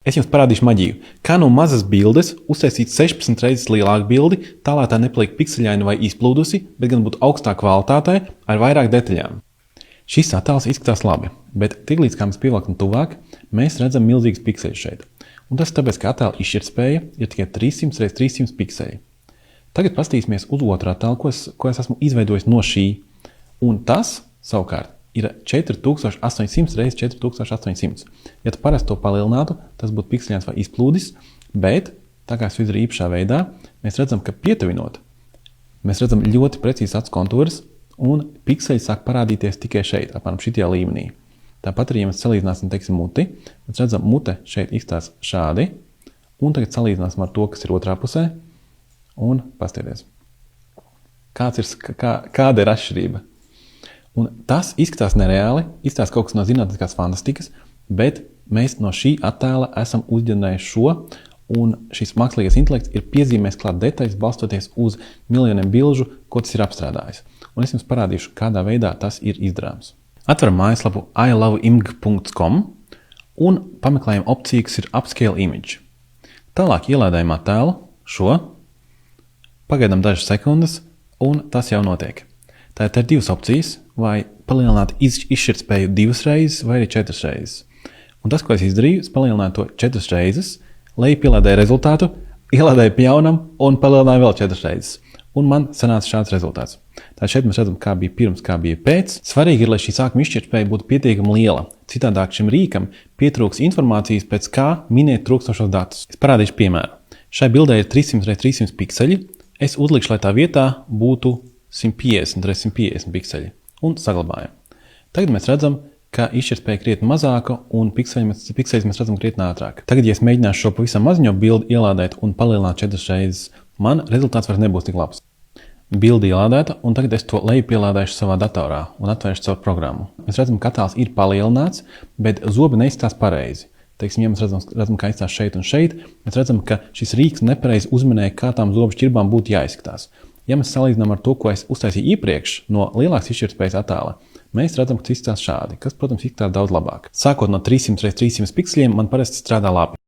Es jums parādīšu maģiju. Kā no mazas bildes uztaisīt 16 reizes lielāku bildi, tā lai tā nepaliek pikseļaina vai izplūdusi, bet gan būtu augstā kvalitātē ar vairāk detaļām. Šis attēls izskatās labi, bet tiklīdz kā mēs pievelkam tuvāk, mēs redzam milzīgas pikseļus šeit. Un tas tāpēc, ka attēla izšķirtspēja ir tikai 300 x 300 pikseļi. Tagad paskatīsimies uz otru attēlu, ko es esmu izveidojis no šī. Un tas, savukārt, ir 4800 x 4800. Ja tu parasti to palielinātu, tas būtu pikseļains vai izplūdis, bet, tā kā es to izdarīju īpašā veidā, mēs redzam, ka pietuvinot, mēs redzam ļoti precīzi acu kontūrus, un pikseļi sāk parādīties tikai šeit, apmēram šitajā līmenī. Tāpat arī, ja mēs salīdzināsim, teiksim, muti, mēs redzam, mute šeit izskatās šādi, un tagad salīdzināsim ar to, kas ir otrā pusē, un pastieties. Kāda ir atšķirība? Un tas izskatās nereāli, izskatās kaut kas no zinātniskās fantastikas, bet mēs no šī attēla esam uzģenerējuši šo, un šis mākslīgais intelekts ir piezīmējis klāt detaļas, balstoties uz miljoniem bilžu, ko tas ir apstrādājis. Un es jums parādīšu, kādā veidā tas ir izdarāms. Atveram mājaslapu iloveimg.com un pameklējam opciju, kas ir Upscale Image. Tālāk ielādējam attēlu, šo, pagaidām dažas sekundes, un tas jau notiek. Tātad ir divas opcijas, vai palielināt izšķirtspēju 2 reizes vai arī 4 reizes. Un tas, ko es izdarīju, es palielināju to 4 reizes, lai pielādēju rezultātu, ielādēju pie jaunam un palielināju vēl 4 reizes. Un man sanāca šāds rezultāts. Tātad šeit mēs redzam, kā bija pirms, kā bija pēc. Svarīgi ir, lai šī sākuma izšķirtspēja būtu pietiekami liela. Citādāk šim rīkam pietrūks informācijas, pēc kā minēt trūkstošos datus. Es parādīšu piemēru. Šai bildē ir 300 x 300 pikseļi. Es uzlikšu, lai tā vietā būtu 150 x 150 pikseļi. Un saglabājam. Tagad mēs redzam, ka izšķirtspēja krietni mazāka un pikseļus mēs redzam krietni ātrāk. Tagad, ja es mēģināšu šo pavisam maziņo bildi ielādēt un palielināt 4 reizes, man rezultāts vairs nebūs tik labs. Bildi ielādēta, un tagad es to lejupielādēšu savā datorā un atvēršu caur programmu. Mēs redzam, ka attēls ir palielināts, bet zobi neizskatās pareizi. Teiksim, ja mēs redzam, kā izskatās šeit un šeit, mēs redzam, ka šis rīks nepareizi uzminēja, kā tām zobu šķirbām būtu jāizskatās. Ja mēs salīdzinām ar to, ko es uztaisīju iepriekš no lielākas izšķirtspējas attēla, mēs redzam, ka tas izskatās šādi, kas, protams, izskatās daudz labāk. Sākot no 300 x 300 pikseļiem, man parasti strādā labi.